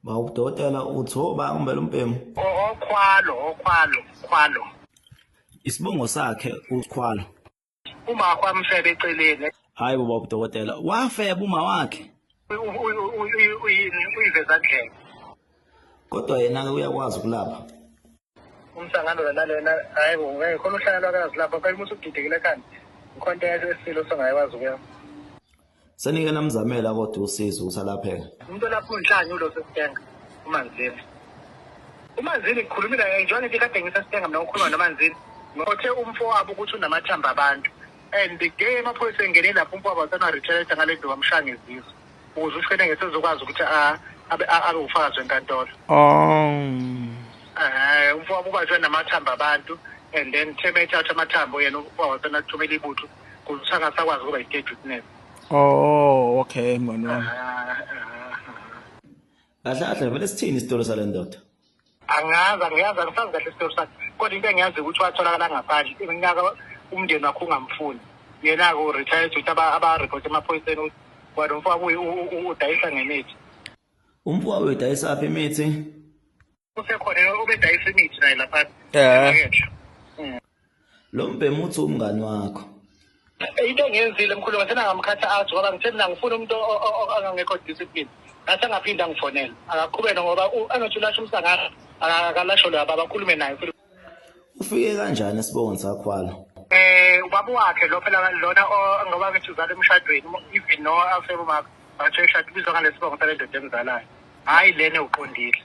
Bawudokotela uthoba umbela umpemu. Khwalo. Isibongo sakhe ukhwalo. Uma kwamfebe eceleni. Hayi baba udokotela, wafeba uma wakhe. Uyivezandlela. Kodwa yena ke uyakwazi ukulapha. Umsangano nalena hayibo ngeke khona uhlala lwakazi lapha phela umuntu udidekile kanti. Ikhonto yesilo songayikwazi ukuya. Senike namzamela kodwa usizo usalapheka. Umuntu lapho unhlanje ulo sesitenga umanzini. Umanzini ngikhulumile njengoba ngithi kade ngisasitenga mina ukhuluma nomanzini. Ngothe umfowabo ukuthi unamathamba abantu. And the day amaphoyisa engene lapho umfowabo wasana return ngale nto wamshanga izizwe. Ukuze ushene ngesizokwazi ukuthi abe ufakazi wenkantolo. Umfowabo ubajwe namathamba abantu and then theme ethatha amathambo yena umfowabo wasana kuthumela ibutho ukuze usangasakwazi ukuba i-state witness. Oh, okay, mwana. Kahle vele sithini isitolo sale ndoda? Angiyazi angisazi kahle isitolo sakhe. Kodwa into engiyazi ukuthi watholakala ngaphandle. Iminyaka umndeni wakhe ungamfuni. Yena ko retired ukuthi aba-report emaphoyiseni kodwa umfowabo udayisa ngemithi. Umfowabo udayisa apha imithi? Usekhona ubedayisa imithi naye lapha. Lo mpemu uthi umngani wakho. Into engiyenzile mkhulu ngathena ngamkhatha athi ngoba ngithe mina ngifuna umuntu angangekho discipline. Ngase ngaphinda ngifonela. Akaqhubeka ngoba anothi ulasha umsangano akalasho laba abakhulume naye. Ufike kanjani esibongweni sakhwalo? Ubaba wakhe lo phela lona ngoba ngithi uzala emshadweni even no afeboma bathi eshada bizwa ngalesibongo sale ndoda emzalayo. Hayi lena uqondile.